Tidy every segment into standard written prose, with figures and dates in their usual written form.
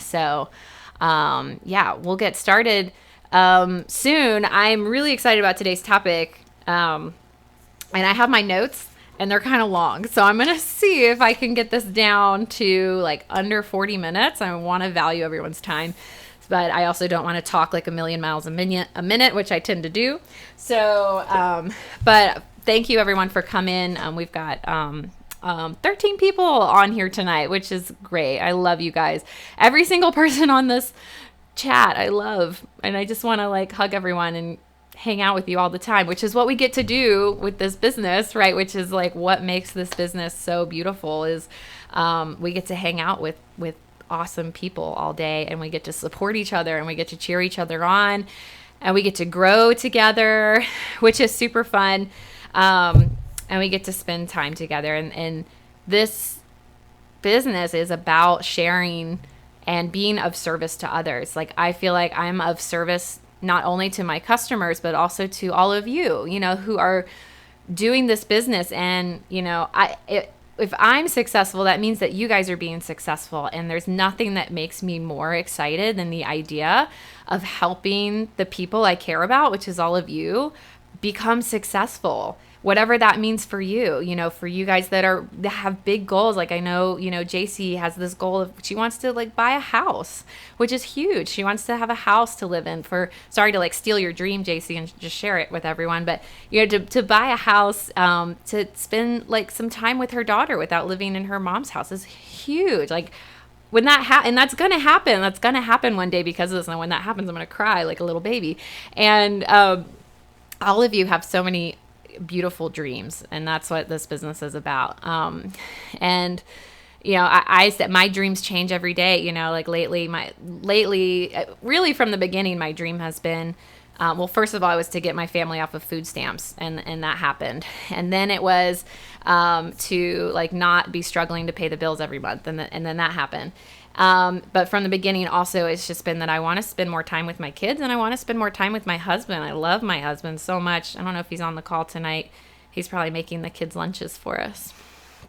So, yeah, we'll get started soon. I'm really excited about today's topic. And I have my notes and they're kind of long. So I'm going to see if I can get this down to like under 40 minutes. I want to value everyone's time, but I also don't want to talk like a million miles a minute, which I tend to do. So, but thank you everyone for coming. We've got, 13 people on here tonight, which is great. I love you guys. Every single person on this chat, I love, and I just want to like hug everyone and hang out with you all the time, which is what we get to do with this business, right? Which is like what makes this business so beautiful is we get to hang out with awesome people all day, and we get to support each other, and we get to cheer each other on, and we get to grow together, which is super fun. And we get to spend time together. And this business is about sharing and being of service to others. Like I feel like I'm of service not only to my customers, but also to all of you, who are doing this business. And, if I'm successful, that means that you guys are being successful. And there's nothing that makes me more excited than the idea of helping the people I care about, which is all of you, become successful. Whatever that means for you, for you guys that have big goals. Like I know, JC has this goal of, she wants to like buy a house, which is huge. She wants to have a house to live in sorry to like steal your dream, JC, and just share it with everyone. But, to buy a house, to spend like some time with her daughter without living in her mom's house is huge. Like when that and that's going to happen. That's going to happen one day because of this. And when that happens, I'm going to cry like a little baby. And, all of you have so many beautiful dreams, and that's what this business is about. And I said my dreams change every day. Like lately, really from the beginning, my dream has been, well, first of all, it was to get my family off of food stamps, and that happened. And then it was to like not be struggling to pay the bills every month, and then that happened. But from the beginning also, it's just been that I want to spend more time with my kids, and I want to spend more time with my husband. I love my husband so much. I don't know if he's on the call tonight. He's probably making the kids' lunches for us.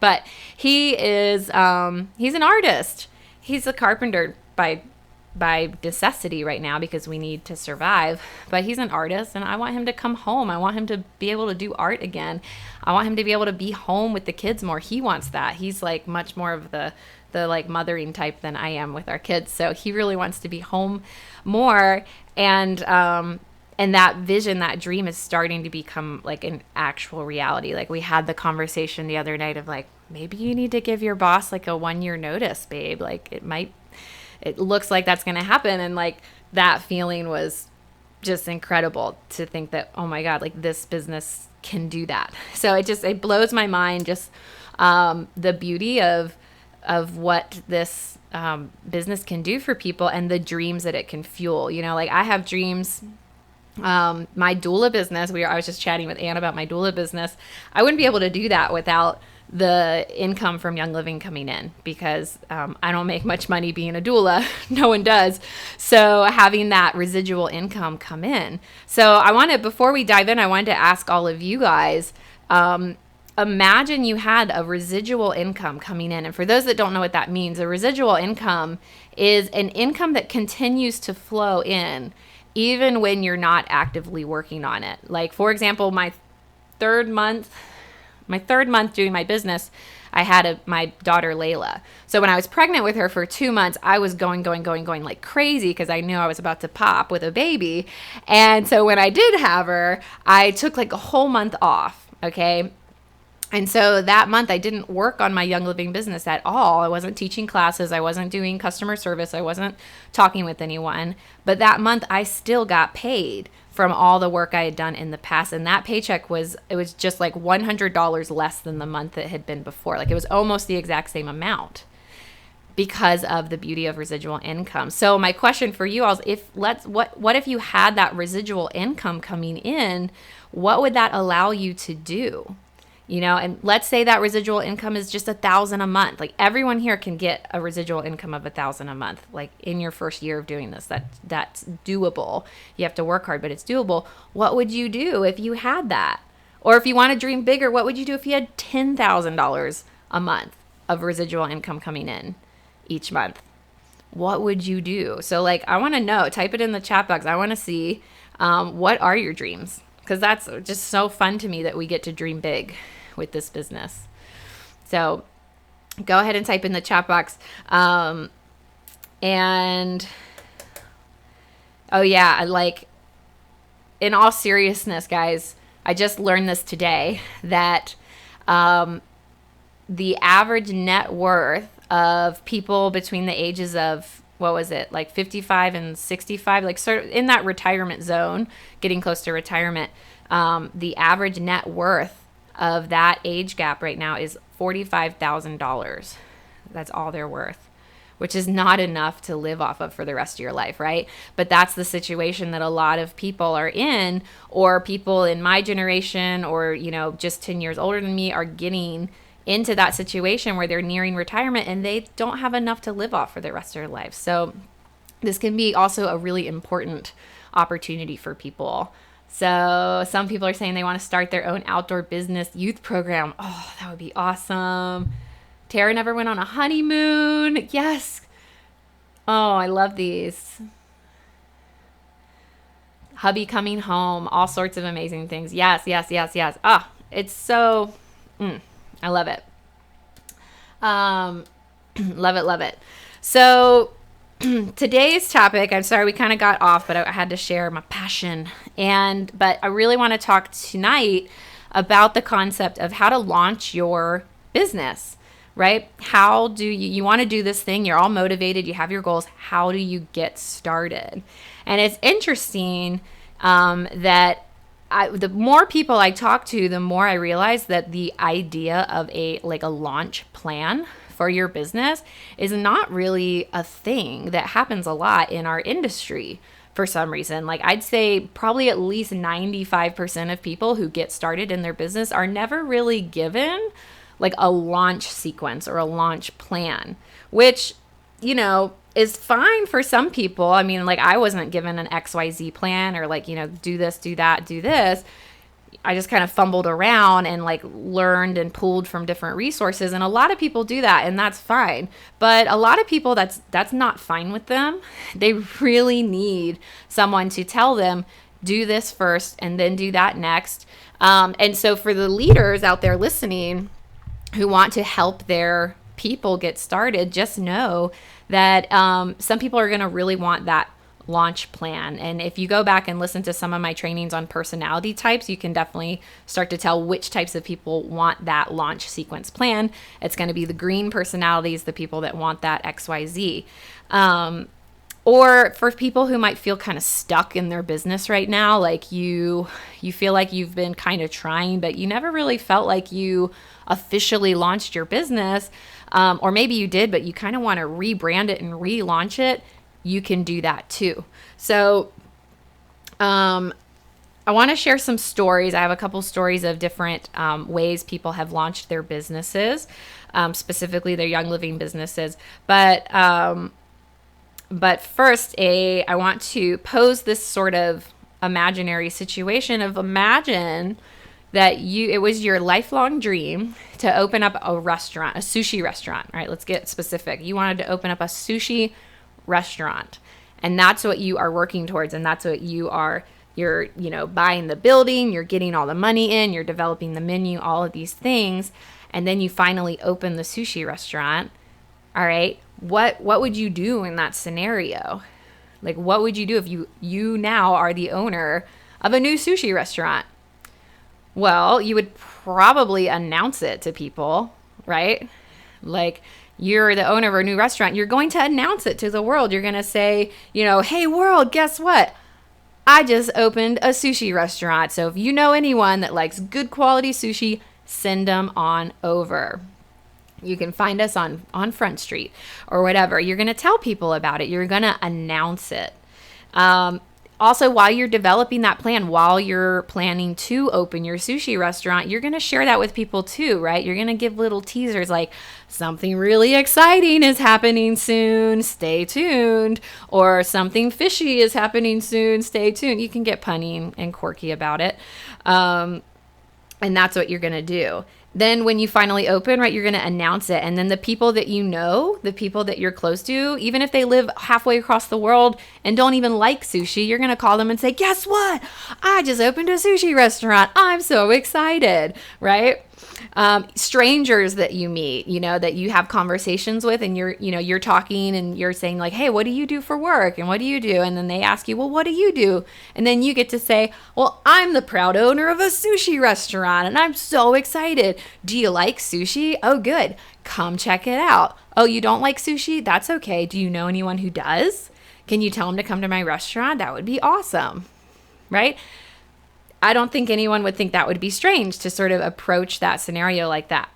But he is, he's an artist. He's a carpenter by necessity right now because we need to survive. But he's an artist, and I want him to come home. I want him to be able to do art again. I want him to be able to be home with the kids more. He wants that. He's like much more of the like mothering type than I am with our kids. So he really wants to be home more. And that vision, that dream is starting to become like an actual reality. Like we had the conversation the other night of like, maybe you need to give your boss like a 1-year notice, babe. Like it looks like that's going to happen. And like that feeling was just incredible to think that, oh my God, like this business can do that. So it blows my mind, just the beauty of what this business can do for people and the dreams that it can fuel. Like I have dreams. My doula business, I was just chatting with Anne about my doula business. I wouldn't be able to do that without the income from Young Living coming in, because I don't make much money being a doula. No one does. So having that residual income come in. So before we dive in, I wanted to ask all of you guys, imagine you had a residual income coming in. And for those that don't know what that means, a residual income is an income that continues to flow in even when you're not actively working on it. Like, for example, my third month doing my business, I had my daughter, Layla. So when I was pregnant with her for 2 months, I was going like crazy because I knew I was about to pop with a baby. And so when I did have her, I took like a whole month off. Okay. And so that month I didn't work on my Young Living business at all. I wasn't teaching classes. I wasn't doing customer service. I wasn't talking with anyone. But that month I still got paid from all the work I had done in the past. And that paycheck was just like $100 less than the month it had been before. Like it was almost the exact same amount because of the beauty of residual income. So my question for you all is, what if you had that residual income coming in, what would that allow you to do? And let's say that residual income is just $1,000 a month. Like everyone here can get a residual income of $1,000 a month. Like in your first year of doing this, that's doable. You have to work hard, but it's doable. What would you do if you had that? Or if you want to dream bigger, what would you do if you had $10,000 a month of residual income coming in each month? what would you do? So like, I want to know, type it in the chat box. I want to see, what are your dreams? Because that's just so fun to me that we get to dream big with this business. So go ahead and type in the chat box. And oh yeah, like, in all seriousness, guys, I just learned this today that the average net worth of people between the ages of, what was it, like 55 and 65, like sort of in that retirement zone, getting close to retirement, the average net worth of that age gap right now is $45,000. That's all they're worth, which is not enough to live off of for the rest of your life, right? But that's the situation that a lot of people are in, or people in my generation, or, you know, just 10 years older than me, are getting into that situation where they're nearing retirement and they don't have enough to live off for the rest of their life. So this can be also a really important opportunity for people. So some people are saying they want to start their own outdoor business youth program. Oh, that would be awesome. Tara never went on a honeymoon. Yes. Oh, I love these. Hubby coming home. All sorts of amazing things. Yes, yes, yes, yes. Ah, it's so... I love it. Love it, love it. So today's topic, I'm sorry we kind of got off, but I had to share my passion. But I really want to talk tonight about the concept of how to launch your business, right? How do you want to do this thing? You're all motivated. You have your goals. How do you get started? And it's interesting that the more people I talk to, the more I realize that the idea of a launch plan for your business is not really a thing that happens a lot in our industry for some reason. Like, I'd say probably at least 95% of people who get started in their business are never really given like a launch sequence or a launch plan, which, you know, is fine for some people. I mean, like, I wasn't given an XYZ plan or like, you know, do this, do that, do this. I just kind of fumbled around and like learned and pulled from different resources. And a lot of people do that, and that's fine. But a lot of people, that's not fine with them. They really need someone to tell them, do this first and then do that next. And so for the leaders out there listening who want to help their people get started, just know that some people are going to really want that launch plan. And if you go back and listen to some of my trainings on personality types, you can definitely start to tell which types of people want that launch sequence plan. It's going to be the green personalities, the people that want that XYZ. Or for people who might feel kind of stuck in their business right now, like you feel like you've been kind of trying, but you never really felt like you officially launched your business. Or maybe you did, but you kind of want to rebrand it and relaunch it. You can do that too. So I want to share some stories. I have a couple stories of different ways people have launched their businesses, specifically their Young Living businesses. But first, I want to pose this sort of imaginary situation of, imagine that it was your lifelong dream to open up a restaurant, a sushi restaurant, right? Let's get specific. You wanted to open up a sushi restaurant, and that's what you are working towards. And that's what you're, you know, buying the building, you're getting all the money in, you're developing the menu, all of these things. And then you finally open the sushi restaurant. All right. What would you do in that scenario? Like, what would you do if you now are the owner of a new sushi restaurant? Well, you would probably announce it to people, right? Like, you're the owner of a new restaurant. You're going to announce it to the world. You're going to say, you know, hey world, guess what? I just opened a sushi restaurant. So if you know anyone that likes good quality sushi, send them on over. You can find us on Front Street or whatever. You're going to tell people about it. You're going to announce it. Also, while you're developing that plan, while you're planning to open your sushi restaurant, you're going to share that with people too, right? You're going to give little teasers like, something really exciting is happening soon, stay tuned. Or something fishy is happening soon, stay tuned. You can get punny and quirky about it. And that's what you're going to do. Then when you finally open, right, you're going to announce it. And then the people that you know, the people that you're close to, even if they live halfway across the world and don't even like sushi, you're going to call them and say, guess what? I just opened a sushi restaurant. I'm so excited, right? Strangers that you meet, that you have conversations with, and you're talking and you're saying like, hey, what do you do for work? And what do you do? And then they ask you, well, what do you do? And then you get to say, well, I'm the proud owner of a sushi restaurant and I'm so excited. Do you like sushi? Oh, good. Come check it out. Oh, you don't like sushi? That's okay. Do you know anyone who does? Can you tell them to come to my restaurant? That would be awesome. Right? I don't think anyone would think that would be strange to sort of approach that scenario like that.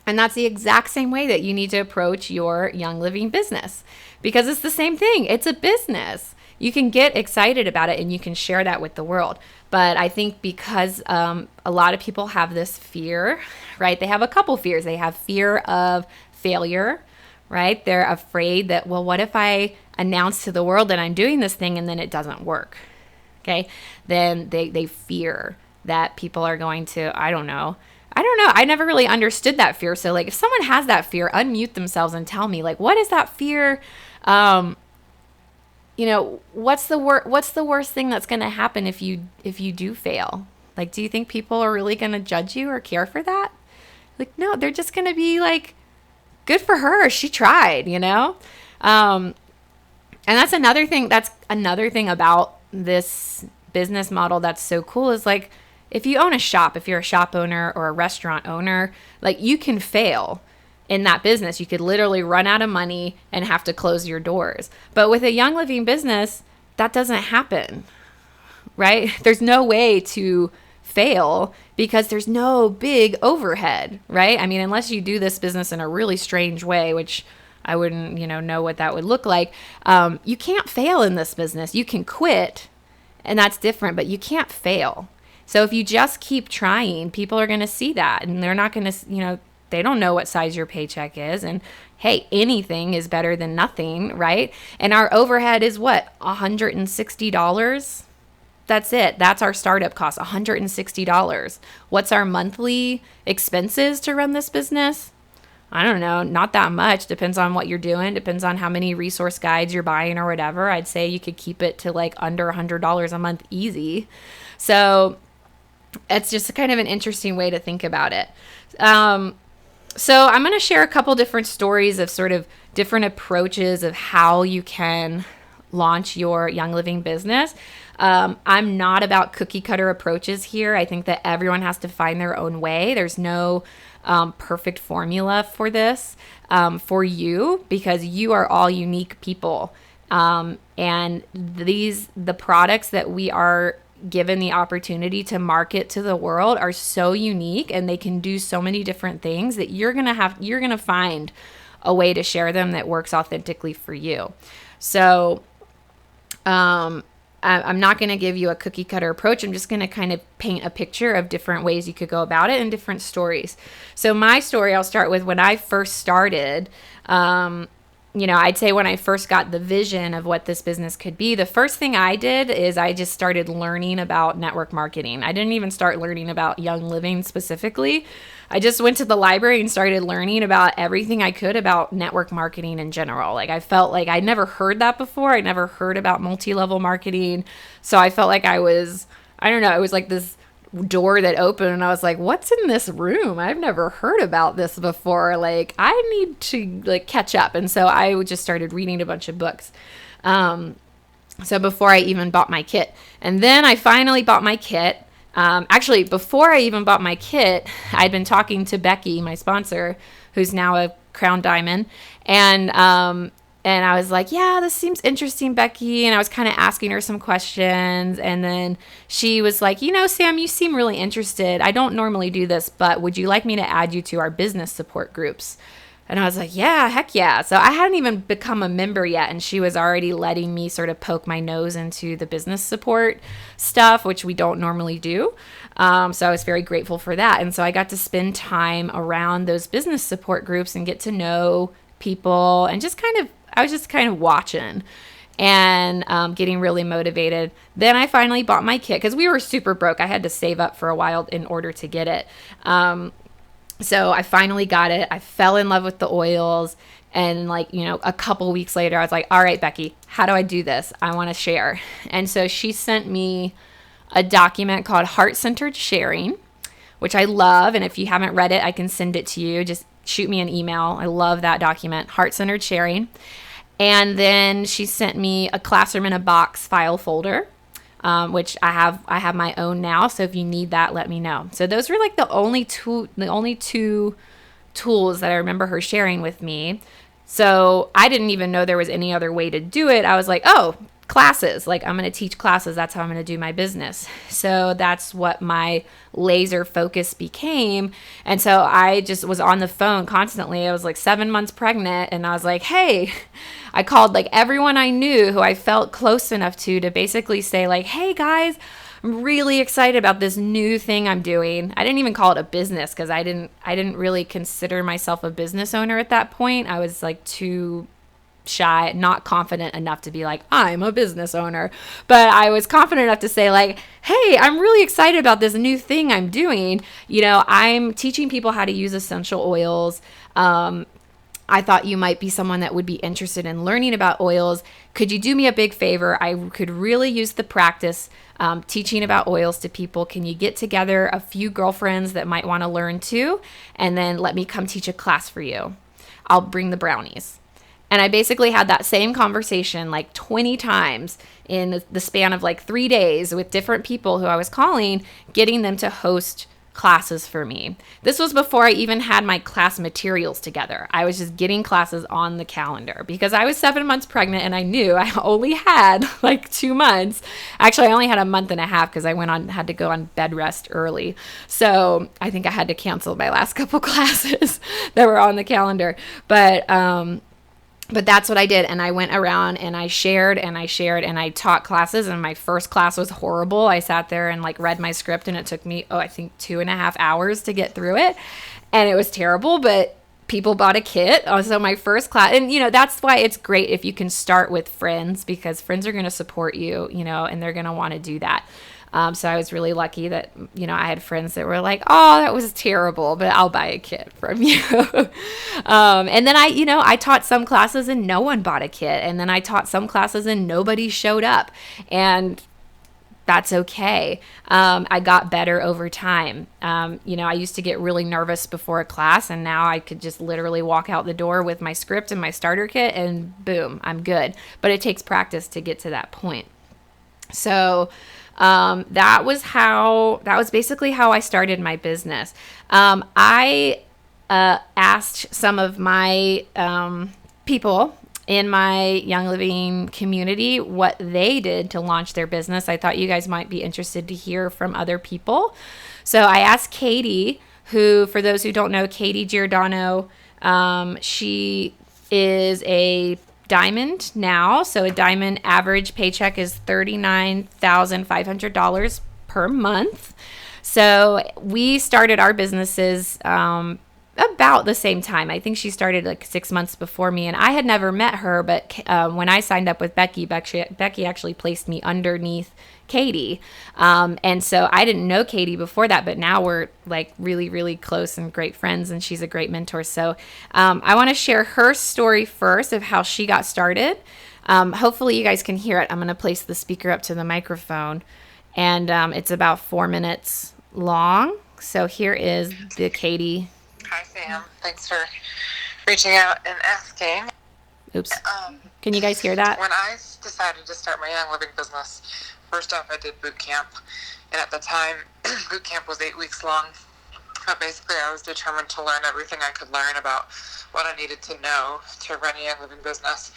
And that's the exact same way that you need to approach your Young Living business, because it's the same thing. It's a business. You can get excited about it and you can share that with the world. But I think because a lot of people have this fear, right? They have a couple fears. They have fear of failure, right? They're afraid that, well, what if I announce to the world that I'm doing this thing and then it doesn't work? Okay, then they fear that people are going to, I don't know. I never really understood that fear. So like if someone has that fear, unmute themselves and tell me like, what is that fear? What's the worst thing that's going to happen if you do fail? Like, do you think people are really going to judge you or care for that? Like, no, they're just going to be like, good for her. She tried, And that's another thing about this business model that's so cool is like, if you own a shop, if you're a shop owner or a restaurant owner, like you can fail in that business. You could literally run out of money and have to close your doors. But with a Young Living business, that doesn't happen, right? There's no way to fail because there's no big overhead, right? I mean, unless you do this business in a really strange way, which I wouldn't, know what that would look like. You can't fail in this business. You can quit, and that's different, but you can't fail. So if you just keep trying, people are going to see that, and they're not going to, they don't know what size your paycheck is. And hey, anything is better than nothing, right? And our overhead is what? $160? That's it. That's our startup cost, $160. What's our monthly expenses to run this business? I don't know, not that much. Depends on what you're doing. Depends on how many resource guides you're buying or whatever. I'd say you could keep it to like under $100 a month easy. So it's just kind of an interesting way to think about it. So I'm going to share a couple different stories of sort of different approaches of how you can launch your Young Living business. I'm not about cookie cutter approaches here. I think that everyone has to find their own way. There's no perfect formula for this for you, because you are all unique people. And the products that we are given the opportunity to market to the world are so unique, and they can do so many different things that you're going to find a way to share them that works authentically for you. So, I'm not going to give you a cookie cutter approach. I'm just going to kind of paint a picture of different ways you could go about it and different stories. So my story, I'll start with when I first started. I'd say when I first got the vision of what this business could be, the first thing I did is I just started learning about network marketing. I didn't even start learning about Young Living specifically. I just went to the library and started learning about everything I could about network marketing in general. Like I felt like I'd never heard that before. I never heard about multi-level marketing. So I felt like it was like this door that opened and I was like, what's in this room? I've never heard about this before. Like I need to like catch up. And so I just started reading a bunch of books. So before I even bought my kit, and then I finally bought my kit. Actually, before I even bought my kit, I'd been talking to Becky, my sponsor, who's now a Crown Diamond. And I was like, yeah, this seems interesting, Becky. And I was kind of asking her some questions. And then she was like, Sam, you seem really interested. I don't normally do this, but would you like me to add you to our business support groups? And I was like, yeah, heck yeah. So I hadn't even become a member yet. And she was already letting me sort of poke my nose into the business support stuff, which we don't normally do. So I was very grateful for that. And so I got to spend time around those business support groups and get to know people and I was just kind of watching and getting really motivated. Then I finally bought my kit because we were super broke. I had to save up for a while in order to get it. So I finally got it. I fell in love with the oils. And like, a couple weeks later, I was like, all right, Becky, how do I do this? I want to share. And so she sent me a document called Heart Centered Sharing, which I love. And if you haven't read it, I can send it to you. Just shoot me an email. I love that document, Heart Centered Sharing. And then she sent me a Classroom in a Box file folder, which I have my own now. So if you need that, let me know. So those were like the only two tools that I remember her sharing with me. So I didn't even know there was any other way to do it. I was like, oh, classes. Like, I'm going to teach classes. That's how I'm going to do my business. So that's what my laser focus became. And so I just was on the phone constantly. I was like 7 months pregnant, and I was like, hey, I called like everyone I knew who I felt close enough to basically say like, hey guys, I'm really excited about this new thing I'm doing. I didn't even call it a business because I didn't really consider myself a business owner at that point. I was like too shy, not confident enough to be like, I'm a business owner. But I was confident enough to say like, hey, I'm really excited about this new thing I'm doing. I'm teaching people how to use essential oils. I thought you might be someone that would be interested in learning about oils. Could you do me a big favor? I could really use the practice teaching about oils to people. Can you get together a few girlfriends that might want to learn too? And then let me come teach a class for you. I'll bring the brownies. And I basically had that same conversation like 20 times in the span of like 3 days with different people who I was calling, getting them to host classes for me. This was before I even had my class materials together. I was just getting classes on the calendar because I was 7 months pregnant and I knew I only had like 2 months. Actually, I only had a month and a half because I had to go on bed rest early. So I think I had to cancel my last couple classes that were on the calendar. But that's what I did. And I went around and I shared and I taught classes. And my first class was horrible. I sat there and like read my script and it took me, I think 2.5 hours to get through it. And it was terrible, but people bought a kit. So my first class, and that's why it's great if you can start with friends, because friends are going to support you, and they're going to want to do that. So I was really lucky that, I had friends that were like, oh, that was terrible, but I'll buy a kit from you. And then I taught some classes and no one bought a kit. And then I taught some classes and nobody showed up. And that's okay. I got better over time. I used to get really nervous before a class, and now I could just literally walk out the door with my script and my starter kit and boom, I'm good. But it takes practice to get to that point. So that was basically how I started my business. I asked some of my people in my Young Living community what they did to launch their business. I thought you guys might be interested to hear from other people. So I asked Katie, who, for those who don't know, Katie Giordano, she is a diamond now. So a diamond average paycheck is $39,500 per month. So we started our businesses about the same time. I think she started like 6 months before me, and I had never met her, but when I signed up with Becky actually placed me underneath Katie. And so I didn't know Katie before that, but now we're like really, really close and great friends, and she's a great mentor. So I want to share her story first of how she got started. Hopefully you guys can hear it. I'm going to place the speaker up to the microphone, and it's about 4 minutes long. So here is the Katie. Hi, Sam. Thanks for reaching out and asking. Oops. Can you guys hear that? When I decided to start my Young Living business, first off, I did boot camp. And at the time, boot camp was 8 weeks long. But basically, I was determined to learn everything I could learn about what I needed to know to run a Young Living business.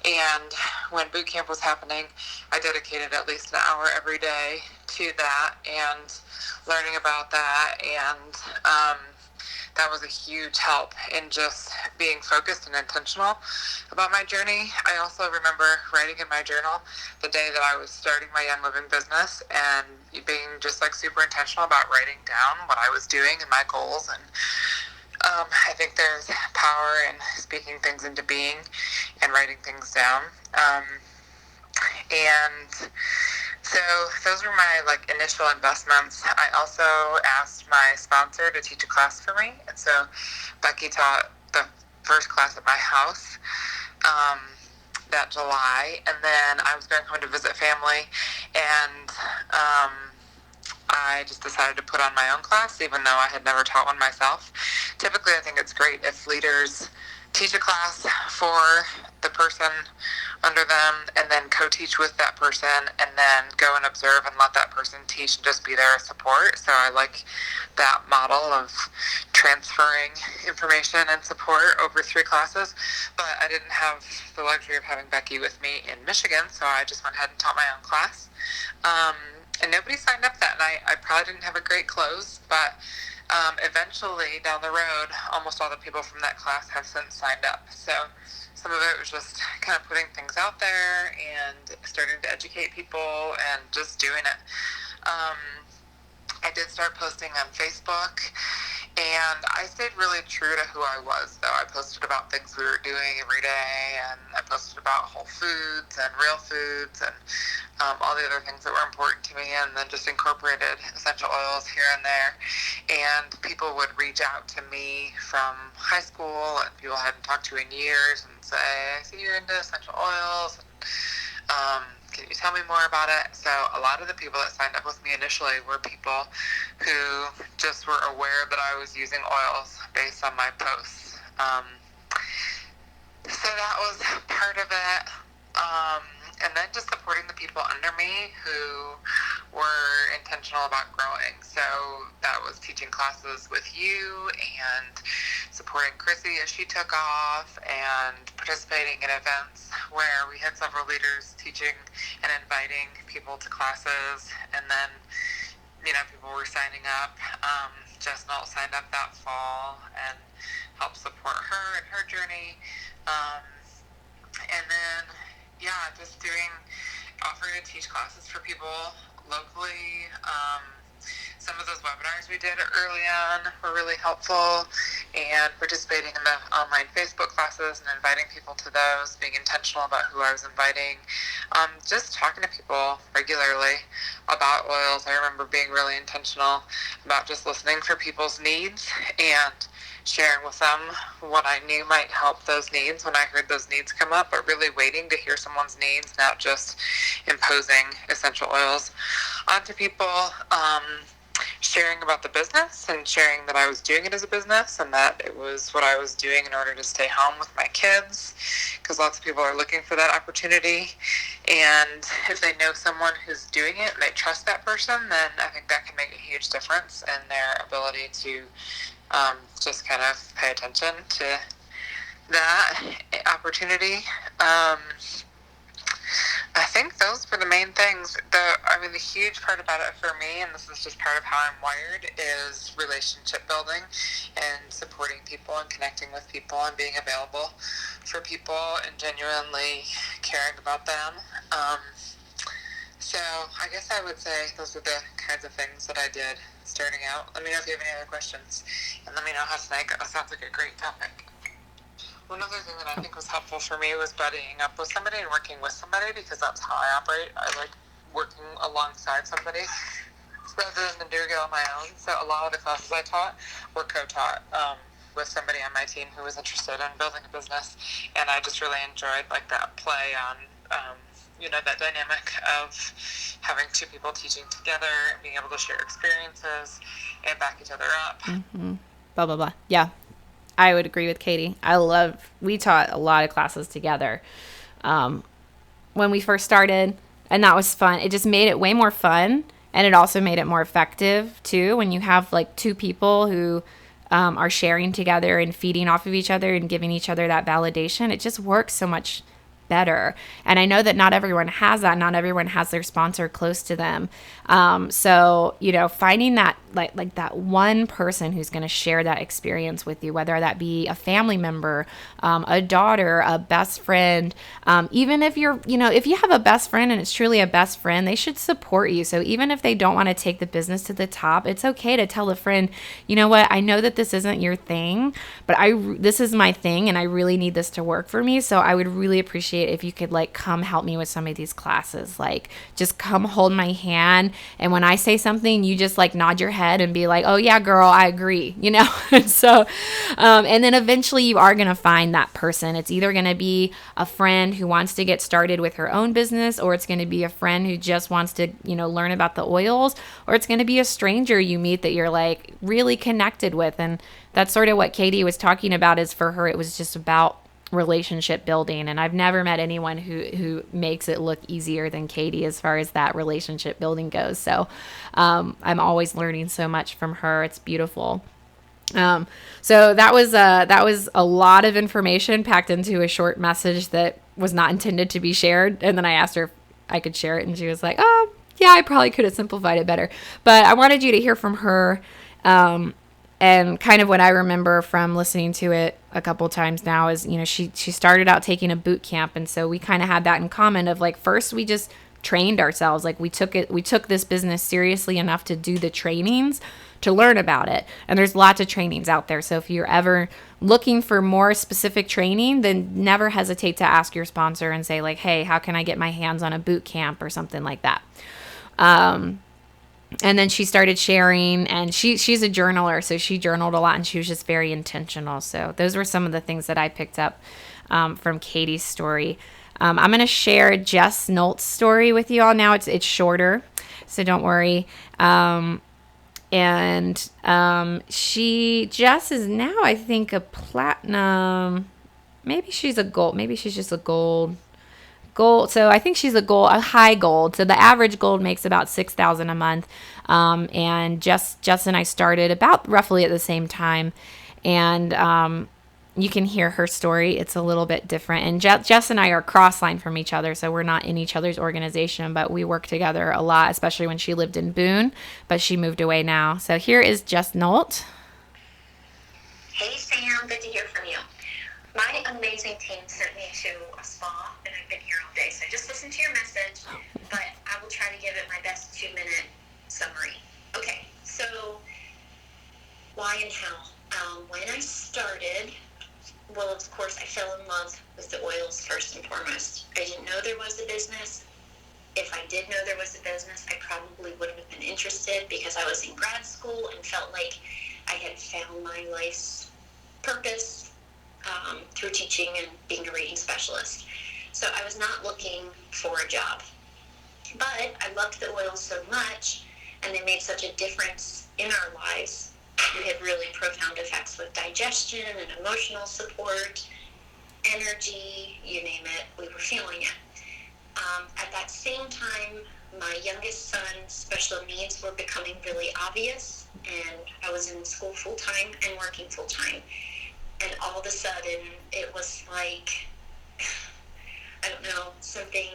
And when boot camp was happening, I dedicated at least an hour every day to that and learning about that. And that was a huge help in just being focused and intentional about my journey. I also remember writing in my journal the day that I was starting my Young Living business and being just like super intentional about writing down what I was doing and my goals. And I think there's power in speaking things into being and writing things down. And So those were my initial investments. I also asked my sponsor to teach a class for me, and so Becky taught the first class at my house um, that July, and then I was going home to visit family, and I just decided to put on my own class, even though I had never taught one myself. Typically, I think it's great if leaders teach a class for the person under them and then co-teach with that person and then go and observe and let that person teach and just be there as support. So I like that model of transferring information and support over 3 classes. But I didn't have the luxury of having Becky with me in Michigan, so I just went ahead and taught my own class. And nobody signed up that night. I probably didn't have a great close, but eventually down the road, almost all the people from that class have since signed up. So some of it was just kind of putting things out there and starting to educate people and just doing it. I did start posting on Facebook, and I stayed really true to who I was, though. I posted about things we were doing every day, and I posted about whole foods and real foods and all the other things that were important to me, and then just incorporated essential oils here and there. And people would reach out to me from high school and people I hadn't talked to in years and say, I see you're into essential oils. And, can you tell me more about it? So a lot of the people that signed up with me initially were people who just were aware that I was using oils based on my posts. So that was part of it. And then just supporting the people under me who were intentional about growing. So that was teaching classes with you and supporting Chrissy as she took off and participating in events where we had several leaders teaching and inviting people to classes. And then, people were signing up. Jess Knoll signed up that fall and helped support her in her journey. And then, just offering to teach classes for people locally. Some of those webinars we did early on were really helpful, and participating in the online Facebook classes and inviting people to those, being intentional about who I was inviting. Just talking to people regularly about oils. I remember being really intentional about just listening for people's needs and sharing with them what I knew might help those needs when I heard those needs come up, but really waiting to hear someone's needs, not just imposing essential oils onto people. Sharing about the business and sharing that I was doing it as a business and that it was what I was doing in order to stay home with my kids, because lots of people are looking for that opportunity. And if they know someone who's doing it and they trust that person, then I think that can make a huge difference in their ability to just kind of pay attention to that opportunity. I think those were the main things. The huge part about it for me, and this is just part of how I'm wired, is relationship building and supporting people and connecting with people and being available for people and genuinely caring about them. So I guess I would say those are the kinds of things that I did starting out. Let me know if you have any other questions, and let me know how tonight goes. Sounds like a great topic. One other thing that I think was helpful for me was buddying up with somebody and working with somebody, because that's how I operate. I like working alongside somebody rather than doing it on my own. So a lot of the classes I taught were co-taught with somebody on my team who was interested in building a business, and I just really enjoyed that play on that dynamic of having 2 people teaching together and being able to share experiences and back each other up. Mm-hmm. Blah, blah, blah. Yeah. I would agree with Katie. We taught a lot of classes together when we first started, and that was fun. It just made it way more fun, and it also made it more effective too when you have 2 people who are sharing together and feeding off of each other and giving each other that validation. It just works so much better. And I know that not everyone has that. Not everyone has their sponsor close to them. So, finding that like that one person who's going to share that experience with you, whether that be a family member, a daughter, a best friend, even if if you have a best friend and it's truly a best friend, they should support you. So even if they don't want to take the business to the top, it's okay to tell a friend, you know what, I know that this isn't your thing, but this is my thing and I really need this to work for me. So I would really appreciate appreciate if you could like come help me with some of these classes. Like just come hold my hand. And when I say something, you just like nod your head and be like, oh yeah, girl, I agree, you know? And so, and then eventually you are going to find that person. It's either going to be a friend who wants to get started with her own business, or it's going to be a friend who just wants to, you know, learn about the oils, or it's going to be a stranger you meet that you're like really connected with. And that's sort of what Katie was talking about, is for her, it was just about relationship building. And I've never met anyone who makes it look easier than Katie as far as that relationship building goes. So I'm always learning so much from her. It's beautiful. So that was a lot of information packed into a short message that was not intended to be shared. And then I asked her if I could share it, and she was like, oh yeah, I probably could have simplified it better, but I wanted you to hear from her. And kind of what I remember from listening to it a couple times now is, you know, she started out taking a boot camp. And so we kind of had that in common of like, first we just trained ourselves. Like we took this business seriously enough to do the trainings to learn about it. And there's lots of trainings out there. So if you're ever looking for more specific training, then never hesitate to ask your sponsor and say like, hey, how can I get my hands on a boot camp or something like that? And then she started sharing, and she's a journaler, so she journaled a lot, and she was just very intentional. So those were some of the things that I picked up from Katie's story. I'm going to share Jess Nolt's story with you all now. It's shorter, so don't worry. Jess is now, I think, a platinum. Maybe she's a gold. Maybe she's just a gold. So I think she's a high gold. So the average gold makes about $6,000 a month. And Jess and I started about roughly at the same time. And you can hear her story. It's a little bit different. And Jess and I are cross-line from each other, so we're not in each other's organization, but we work together a lot, especially when she lived in Boone, but she moved away now. So here is Jess Nolt. Hey Sam, good to hear from you. My amazing team sent me to a spa, and I've been here all day, so I just listened to your message, but I will try to give it my best 2-minute summary. Okay, so why and how? When I started, well, of course, I fell in love with the oils first and foremost. I didn't know there was a business. If I did know there was a business, I probably wouldn't have been interested because I was in grad school and felt like I had found my life's purpose through teaching and being a reading specialist. So I was not looking for a job. But I loved the oils so much, and they made such a difference in our lives. We had really profound effects with digestion and emotional support, energy, you name it, we were feeling it. At that same time, my youngest son's special needs were becoming really obvious, and I was in school full-time and working full-time. And all of a sudden, it was like, I don't know, something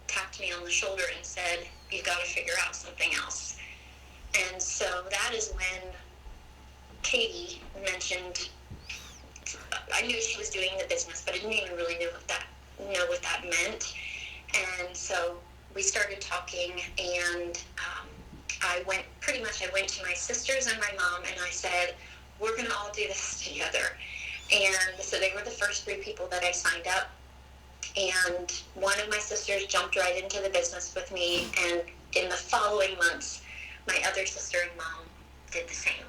tapped me on the shoulder and said, you've got to figure out something else. And so that is when Katie mentioned, I knew she was doing the business, but I didn't even really know what that meant. And so we started talking, and I went to my sisters and my mom, and I said, we're going to all do this together. And so they were the first 3 people that I signed up. And one of my sisters jumped right into the business with me. And in the following months, my other sister and mom did the same.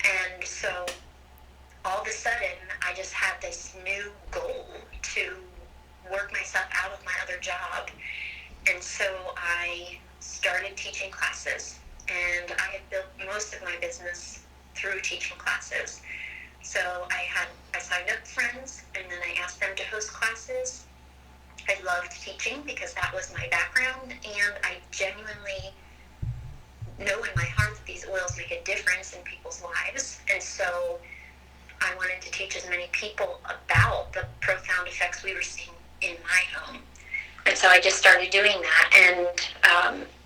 And so all of a sudden, I just had this new goal to work myself out of my other job. And so I started teaching classes. And I had built most of my business through teaching classes. So I signed up friends, and then I asked them to host classes. I loved teaching because that was my background, and I genuinely know in my heart that these oils make a difference in people's lives. And so I wanted to teach as many people about the profound effects we were seeing in my home. And so I just started doing that, and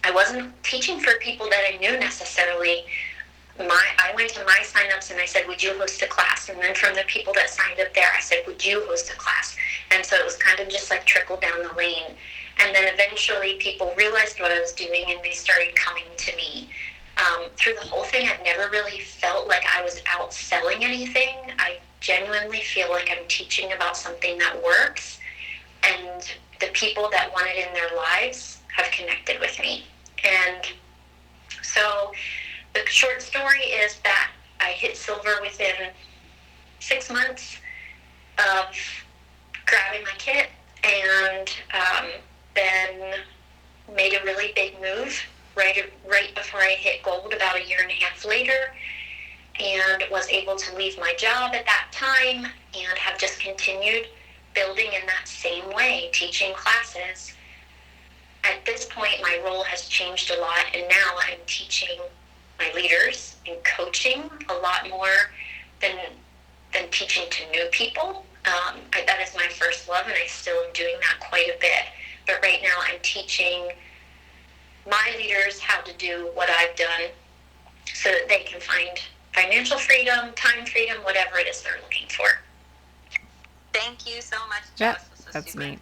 I wasn't teaching for people that I knew necessarily. I went to my signups and I said, would you host a class? And then from the people that signed up there, I said, would you host a class? And so it was kind of just like trickled down the lane. And then eventually people realized what I was doing, and they started coming to me. Through the whole thing, I've never really felt like I was out selling anything. I genuinely feel like I'm teaching about something that works. and the people that want it in their lives have connected with me. And so the short story is that I hit silver within 6 months of grabbing my kit, and then made a really big move right before I hit gold about a year and a half later, and was able to leave my job at that time and have just continued building in that same way, teaching classes. At this point, my role has changed a lot, and now I'm teaching my leaders and coaching a lot more than teaching to new people. That is my first love, and I still am doing that quite a bit. But right now, I'm teaching my leaders how to do what I've done so that they can find financial freedom, time freedom, whatever it is they're looking for. Thank you so much, Jess. That's neat.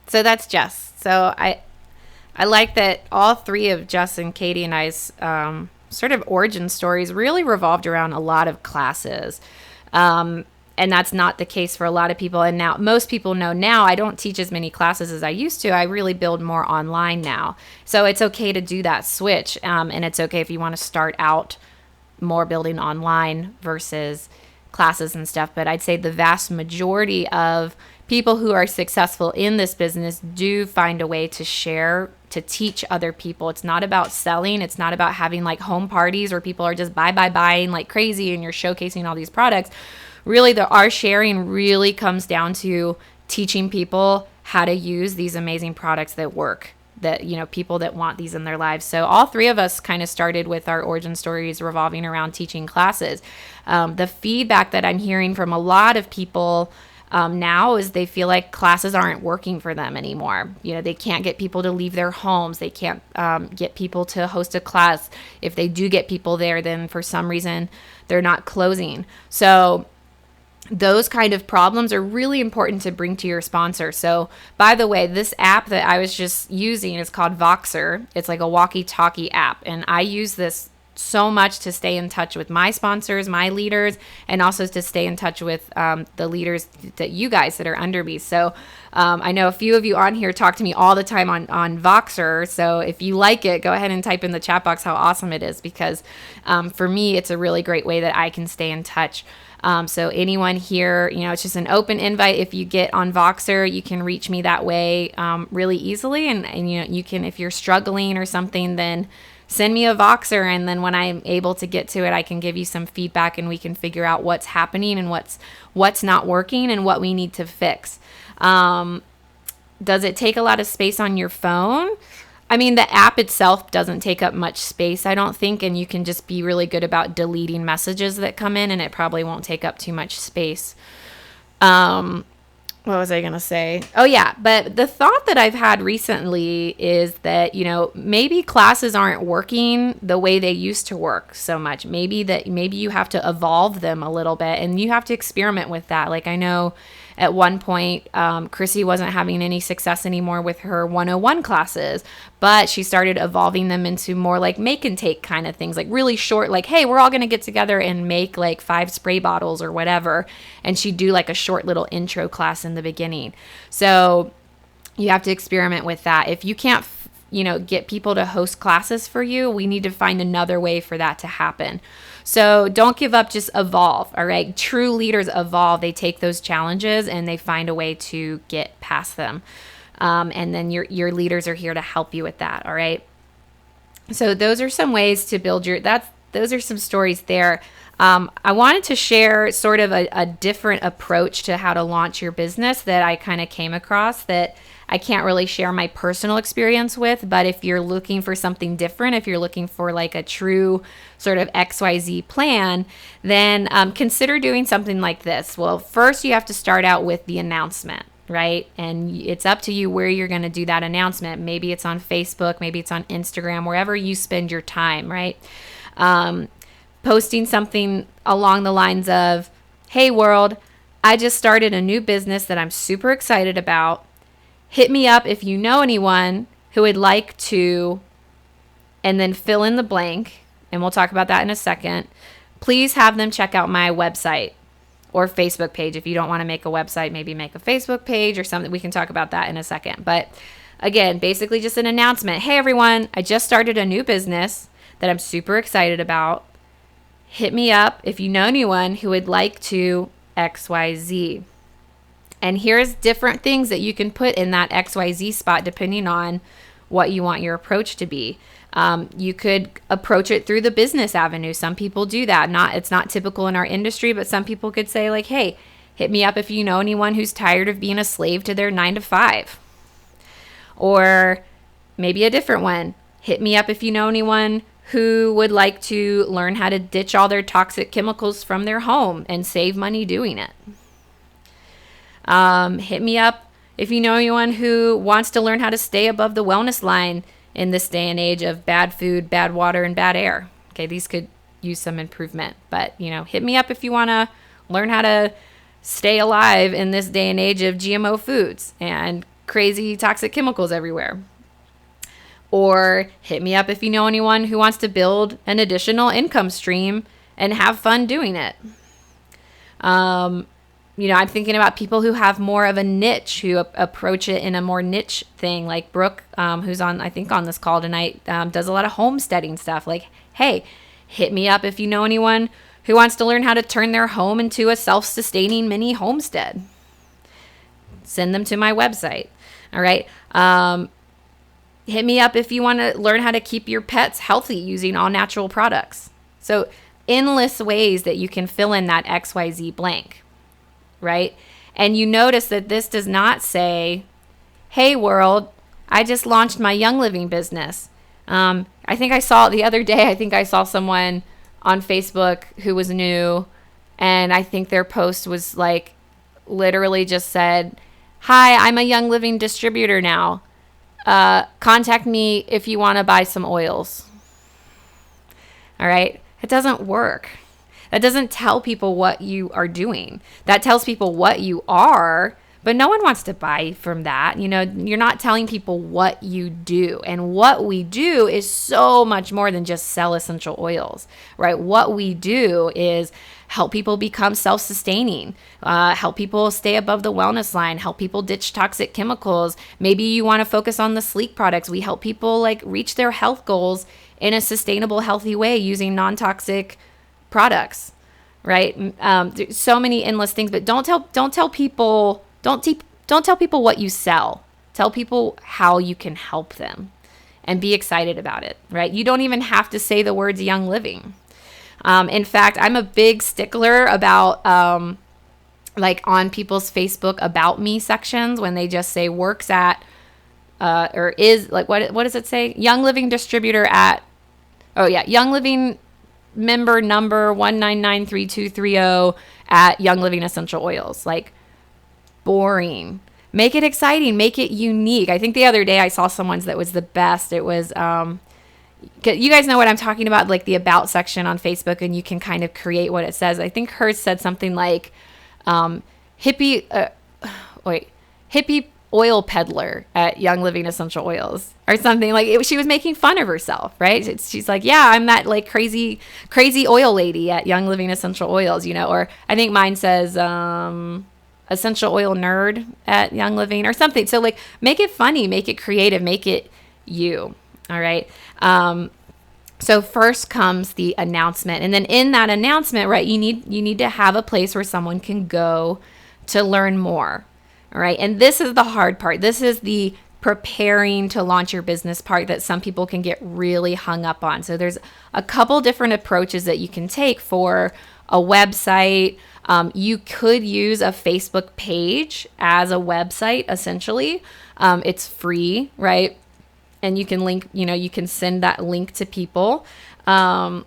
So that's Jess. So I like that all three of Jess and Katie and I's sort of origin stories really revolved around a lot of classes. And that's not the case for a lot of people. And now most people know now I don't teach as many classes as I used to. I really build more online now. So it's okay to do that switch. And it's okay if you want to start out more building online versus classes and stuff. But I'd say the vast majority of people who are successful in this business do find a way to share, to teach other people. It's not about selling. It's not about having like home parties where people are just buying like crazy and you're showcasing all these products. Really, our sharing really comes down to teaching people how to use these amazing products that work, that, you know, people that want these in their lives. So all three of us kind of started with our origin stories revolving around teaching classes. The feedback that I'm hearing from a lot of people now is they feel like classes aren't working for them anymore. You know, they can't get people to leave their homes. They can't get people to host a class. If they do get people there, then for some reason they're not closing. So those kind of problems are really important to bring to your sponsor. So, by the way, this app that I was just using is called Voxer. It's like a walkie-talkie app, and I use this so much to stay in touch with my sponsors, my leaders, and also to stay in touch with the leaders that you guys that are under me. So I know a few of you on here talk to me all the time on Voxer. So if you like it, go ahead and type in the chat box how awesome it is, because for me, it's a really great way that I can stay in touch. So anyone here, you know, it's just an open invite. If you get on Voxer, you can reach me that way really easily. And, you know, you can, if you're struggling or something, then send me a Voxer. And then when I'm able to get to it, I can give you some feedback and we can figure out what's happening and what's not working and what we need to fix. Does it take a lot of space on your phone? I mean, the app itself doesn't take up much space, I don't think, and you can just be really good about deleting messages that come in, and it probably won't take up too much space. What was I going to say? Oh, yeah, but the thought that I've had recently is that, you know, maybe classes aren't working the way they used to work so much. Maybe you have to evolve them a little bit, and you have to experiment with that. Like, I know at one point, Chrissy wasn't having any success anymore with her 101 classes, but she started evolving them into more like make and take kind of things, like really short, like, hey, we're all going to get together and make like 5 spray bottles or whatever. And she'd do like a short little intro class in the beginning. So you have to experiment with that. If you can't, you know, get people to host classes for you, we need to find another way for that to happen. So don't give up, just evolve, all right? True leaders evolve. They take those challenges and they find a way to get past them. And then your leaders are here to help you with that, all right? So those are some ways to build those are some stories there. I wanted to share sort of a different approach to how to launch your business that I kind of came across that I can't really share my personal experience with, but if you're looking for something different, if you're looking for like a true sort of XYZ plan, then consider doing something like this. Well, first you have to start out with the announcement, right? And it's up to you where you're going to do that announcement. Maybe it's on Facebook, maybe it's on Instagram, wherever you spend your time, right? Posting something along the lines of, hey world, I just started a new business that I'm super excited about. Hit me up if you know anyone who would like to, and then fill in the blank, and we'll talk about that in a second. Please have them check out my website. or Facebook page. If you don't want to make a website, maybe make a Facebook page or something. We can talk about that in a second. But again, basically just an announcement. Hey, everyone, I just started a new business that I'm super excited about. Hit me up if you know anyone who would like to XYZ. And here's different things that you can put in that XYZ spot depending on what you want your approach to be. You could approach it through the business avenue. Some people do that. It's not typical in our industry, but some people could say like, hey, hit me up if you know anyone who's tired of being a slave to their 9 to 5. Or maybe a different one. Hit me up if you know anyone who would like to learn how to ditch all their toxic chemicals from their home and save money doing it. Hit me up if you know anyone who wants to learn how to stay above the wellness line in this day and age of bad food, bad water, and bad air. Okay, these could use some improvement. But, hit me up if you want to learn how to stay alive in this day and age of GMO foods and crazy toxic chemicals everywhere. Or hit me up if you know anyone who wants to build an additional income stream and have fun doing it. I'm thinking about people who have more of a niche, who approach it in a more niche thing, like Brooke, who's on this call tonight, does a lot of homesteading stuff. Like, hey, hit me up if you know anyone who wants to learn how to turn their home into a self-sustaining mini homestead. Send them to my website. All right. Hit me up if you want to learn how to keep your pets healthy using all natural products. So endless ways that you can fill in that XYZ blank. Right? And you notice that this does not say, hey world, I just launched my Young Living business. I think I saw the other day, I saw someone on Facebook who was new, and I think their post was like, literally just said, hi, I'm a Young Living distributor now. Contact me if you want to buy some oils. All right? It doesn't work. That doesn't tell people what you are doing. That tells people what you are, but no one wants to buy from that. You're not telling people what you do. And what we do is so much more than just sell essential oils, right? What we do is help people become self-sustaining, help people stay above the wellness line, help people ditch toxic chemicals. Maybe you want to focus on the sleek products. We help people reach their health goals in a sustainable, healthy way using non-toxic products, right? There's so many endless things, but don't tell people what you sell. Tell people how you can help them and be excited about it, right? You don't even have to say the words Young Living. In fact, I'm a big stickler about on people's Facebook about me sections when they just say works at or is what does it say? Young Living distributor at Young Living member number 1993230 at Young Living Essential Oils. Boring. Make it exciting. Make it unique. I think the other day I saw someone's that was the best. It was, you guys know what I'm talking about, the about section on Facebook, and you can kind of create what it says. I think hers said something like, hippie oil peddler at Young Living Essential Oils or something. She was making fun of herself, right? She's like, yeah, I'm that crazy oil lady at Young Living Essential Oils, or I think mine says essential oil nerd at Young Living or something. So make it funny, make it creative, make it you. All right. So first comes the announcement, and then in that announcement, right, you need to have a place where someone can go to learn more. All right. And this is the hard part. This is the preparing to launch your business part that some people can get really hung up on. So there's a couple different approaches that you can take for a website. You could use a Facebook page as a website, essentially. It's free, right? And you can link, you can send that link to people. Allison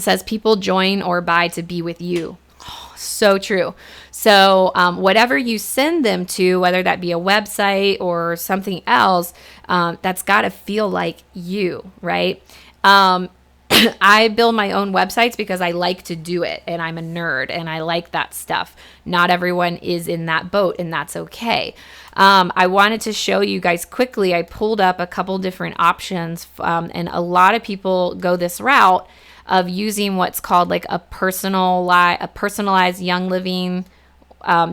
says people join or buy to be with you. Oh, so true. So whatever you send them to, whether that be a website or something else, that's got to feel like you, right? I build my own websites because I like to do it, and I'm a nerd and I like that stuff. Not everyone is in that boat, and that's okay. I wanted to show you guys quickly. I pulled up a couple different options, and a lot of people go this route. of using what's called like a personalized Young Living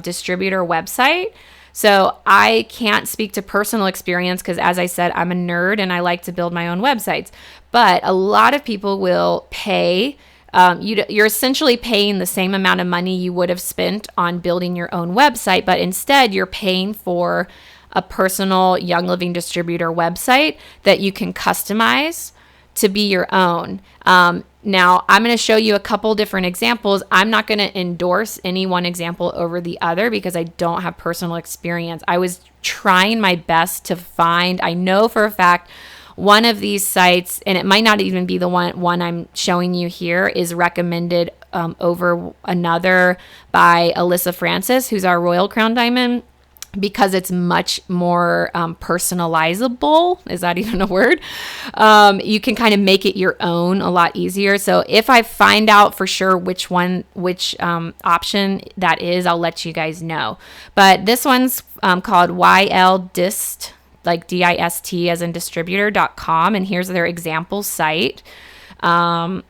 distributor website. So I can't speak to personal experience because, as I said, I'm a nerd and I like to build my own websites. But a lot of people will pay. You're essentially paying the same amount of money you would have spent on building your own website, but instead you're paying for a personal Young Living distributor website that you can customize to be your own. Now, I'm going to show you a couple different examples. I'm not going to endorse any one example over the other because I don't have personal experience. I was trying my best to find, I know for a fact, one of these sites, and it might not even be the one I'm showing you here, is recommended over another by Alyssa Francis, who's our Royal Crown Diamond, because it's much more personalizable. Is that even a word? You can kind of make it your own a lot easier. So if I find out for sure which option that is, I'll let you guys know. But this one's called YLDist, like DIST as in distributor.com. And here's their example site that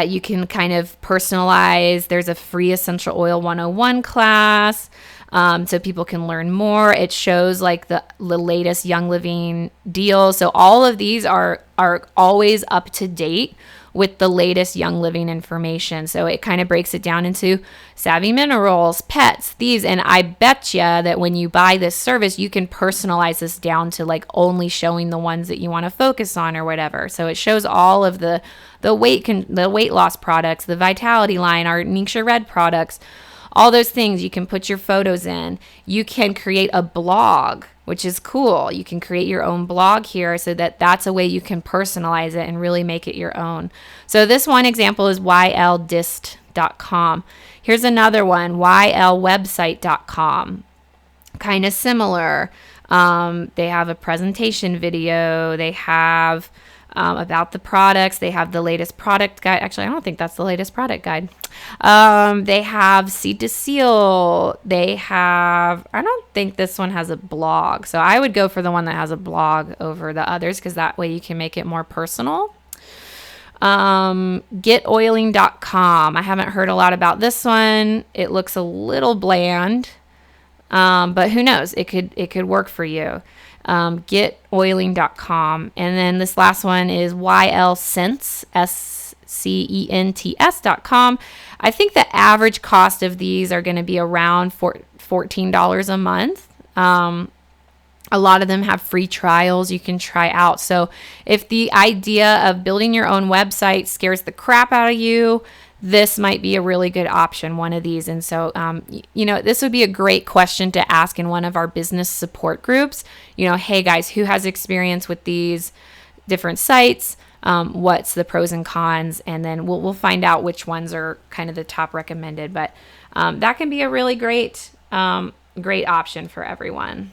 you can kind of personalize. There's a free Essential Oil 101 class. So people can learn more. It shows like the latest Young Living deals. So all of these are always up to date with the latest Young Living information. So it kind of breaks it down into Savvy Minerals, pets, thieves. And I bet you that when you buy this service, you can personalize this down to like only showing the ones that you want to focus on or whatever. So it shows all of the weight loss products, the Vitality line, our Ningxia Red products, all those things. You can put your photos in. You can create a blog, which is cool. You can create your own blog here so that's a way you can personalize it and really make it your own. So this one example is yldist.com. Here's another one, ylwebsite.com. Kind of similar. They have a presentation video. They have about the products. They have the latest product guide. Actually, I don't think that's the latest product guide. They have Seed to Seal. I don't think this one has a blog. So I would go for the one that has a blog over the others because that way you can make it more personal. Getoiling.com. I haven't heard a lot about this one. It looks a little bland, but who knows? It could work for you. Getoiling.com. And then this last one is ylcents, SCENTS.com. I think the average cost of these are going to be around $14 a month. A lot of them have free trials you can try out. So if the idea of building your own website scares the crap out of you, this might be a really good option, one of these. And so, this would be a great question to ask in one of our business support groups. Hey guys, who has experience with these different sites? What's the pros and cons? And then we'll find out which ones are kind of the top recommended. But that can be a really great option for everyone.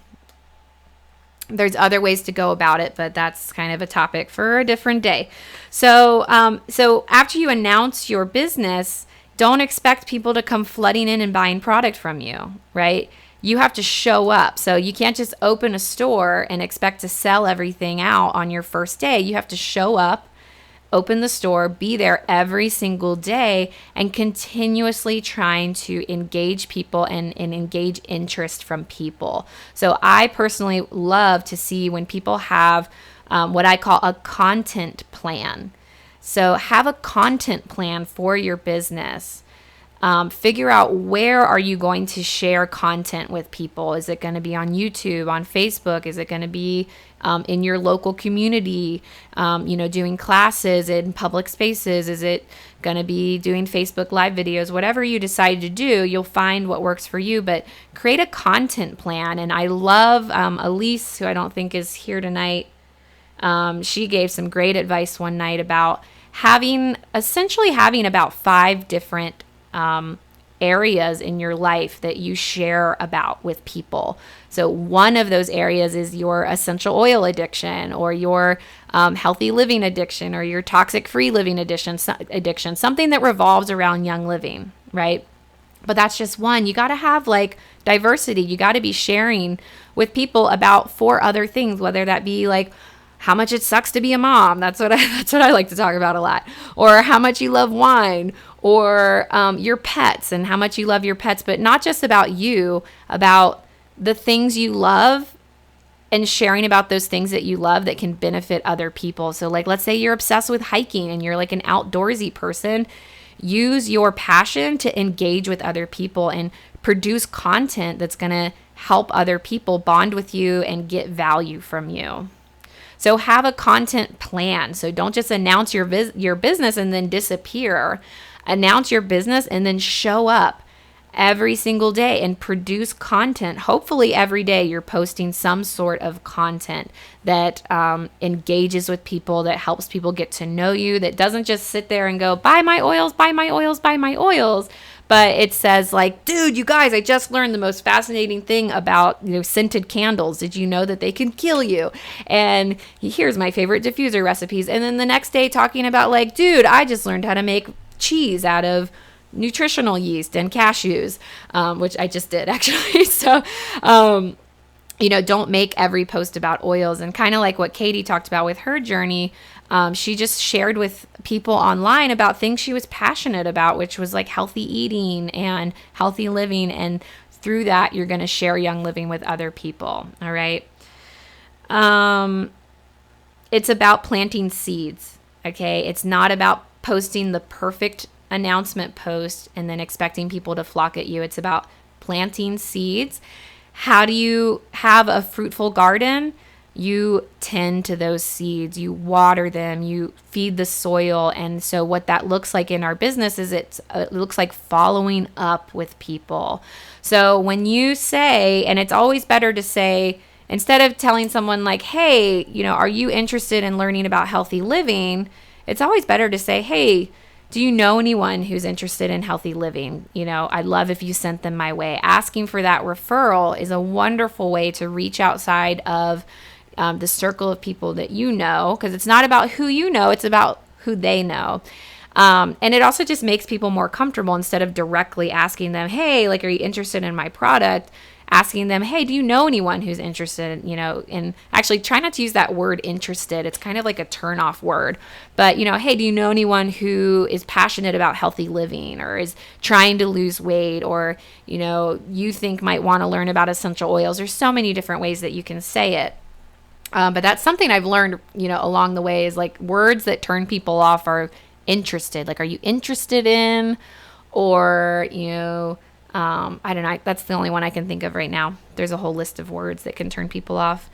There's other ways to go about it, but that's kind of a topic for a different day. So after you announce your business, don't expect people to come flooding in and buying product from you, right? You have to show up. So you can't just open a store and expect to sell everything out on your first day. You have to show up, open the store, be there every single day, and continuously trying to engage people and engage interest from people. So I personally love to see when people have what I call a content plan. So have a content plan for your business. Figure out where are you going to share content with people. Is it going to be on YouTube, on Facebook? Is it going to be in your local community, doing classes in public spaces? Is it going to be doing Facebook Live videos? Whatever you decide to do, you'll find what works for you, but create a content plan. And I love Elise, who I don't think is here tonight. She gave some great advice one night about having about 5 different areas in your life that you share about with people. So one of those areas is your essential oil addiction, or your healthy living addiction, or your toxic free living addiction, something that revolves around Young Living, right? But that's just one. You got to have like diversity. You got to be sharing with people about 4 other things, whether that be like how much it sucks to be a mom. That's what I like to talk about a lot. Or how much you love wine, or your pets and how much you love your pets, but not just about you, about the things you love, and sharing about those things that you love that can benefit other people. So like, let's say you're obsessed with hiking and you're like an outdoorsy person. Use your passion to engage with other people and produce content that's going to help other people bond with you and get value from you. So have a content plan. So don't just announce your business and then disappear. Announce your business and then show up every single day and produce content. Hopefully every day you're posting some sort of content that engages with people, that helps people get to know you, that doesn't just sit there and go, buy my oils, buy my oils, buy my oils. But it says like, dude, you guys, I just learned the most fascinating thing about, scented candles. Did you know that they can kill you? And here's my favorite diffuser recipes. And then the next day talking about like, dude, I just learned how to make cheese out of nutritional yeast and cashews, which I just did actually. So, don't make every post about oils. And kind of like what Katie talked about with her journey, she just shared with people online about things she was passionate about, which was like healthy eating and healthy living. And through that, you're going to share Young Living with other people. All right. It's about planting seeds. Okay. It's not about posting the perfect announcement post and then expecting people to flock at you. It's about planting seeds. How do you have a fruitful garden? You tend to those seeds, you water them, you feed the soil. And so what that looks like in our business is it looks like following up with people. So when you say, and it's always better to say, instead of telling someone like, hey, are you interested in learning about healthy living? It's always better to say, hey, do you know anyone who's interested in healthy living? I'd love if you sent them my way. Asking for that referral is a wonderful way to reach outside of the circle of people that you know, because it's not about who you know, it's about who they know. And it also just makes people more comfortable instead of directly asking them, hey, like, are you interested in my product? Asking them, hey, do you know anyone who's interested, and actually try not to use that word interested. It's kind of like a turn off word, but, hey, do you know anyone who is passionate about healthy living or is trying to lose weight, or, you think might want to learn about essential oils? There's so many different ways that you can say it. But that's something I've learned, along the way, is like words that turn people off are interested. Like, are you interested in, or, I don't know. That's the only one I can think of right now. There's a whole list of words that can turn people off.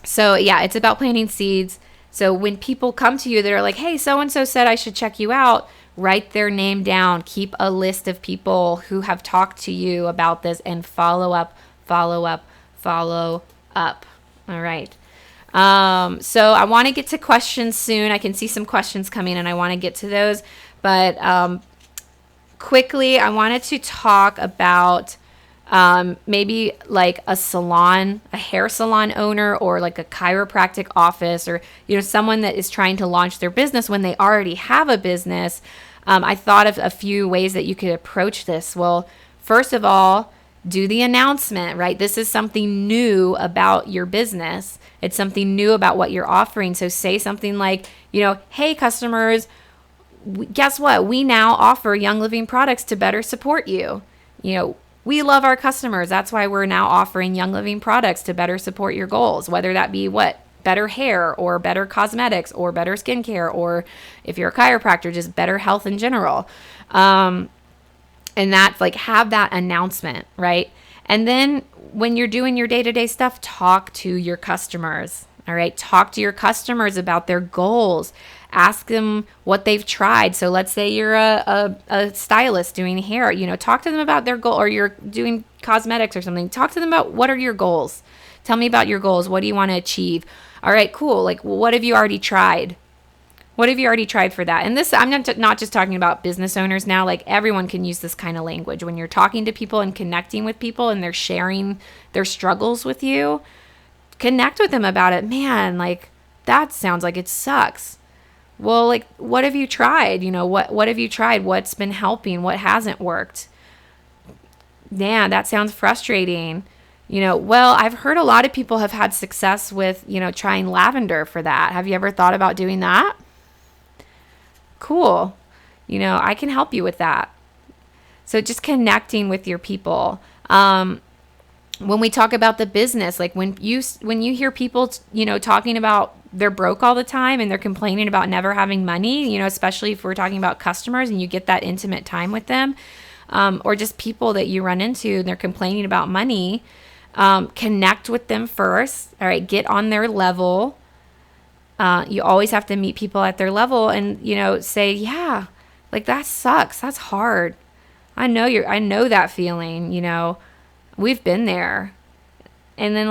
So yeah, it's about planting seeds. So when people come to you that are like, hey, so-and-so said I should check you out, write their name down. Keep a list of people who have talked to you about this and follow up. All right. So I want to get to questions soon. I can see some questions coming and I want to get to those. But quickly, I wanted to talk about maybe like a hair salon owner, or like a chiropractic office, or, someone that is trying to launch their business when they already have a business. I thought of a few ways that you could approach this. Well, first of all, do the announcement, right? This is something new about your business. It's something new about what you're offering. So say something like, hey, customers, guess what? We now offer Young Living products to better support you. We love our customers. That's why we're now offering Young Living products to better support your goals, whether that be better hair, or better cosmetics, or better skincare, or if you're a chiropractor, just better health in general. And that's like, have that announcement, right? And then when you're doing your day-to-day stuff, talk to your customers. All right. Talk to your customers about their goals. Ask them what they've tried. So let's say you're a stylist doing hair, talk to them about their goal, or you're doing cosmetics or something. Talk to them about, what are your goals? Tell me about your goals. What do you want to achieve? All right, cool. Like, what have you already tried? What have you already tried for that? And this, I'm not just talking about business owners now. Like, everyone can use this kind of language. When you're talking to people and connecting with people and they're sharing their struggles with you, connect with them about it. Man, like, that sounds like it sucks. Well, like, what have you tried? What have you tried? What's been helping? What hasn't worked? Yeah, that sounds frustrating. Well, I've heard a lot of people have had success with, trying lavender for that. Have you ever thought about doing that? Cool. I can help you with that. So just connecting with your people. When we talk about the business, like when you hear people, talking about they're broke all the time and they're complaining about never having money, especially if we're talking about customers and you get that intimate time with them, or just people that you run into and they're complaining about money, connect with them first. All right. Get on their level. You always have to meet people at their level and, say, yeah, like that sucks. That's hard. I know that feeling, we've been there. And then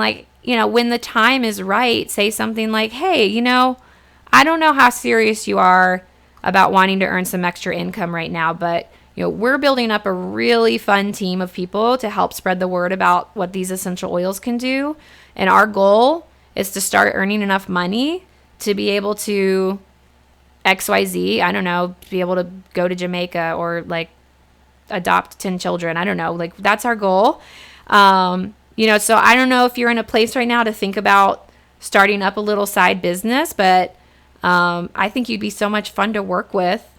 when the time is right, say something like, hey, I don't know how serious you are about wanting to earn some extra income right now, but we're building up a really fun team of people to help spread the word about what these essential oils can do. And our goal is to start earning enough money to be able to XYZ, I don't know, be able to go to Jamaica or adopt 10 children. I don't know. That's our goal. So I don't know if you're in a place right now to think about starting up a little side business, but I think you'd be so much fun to work with.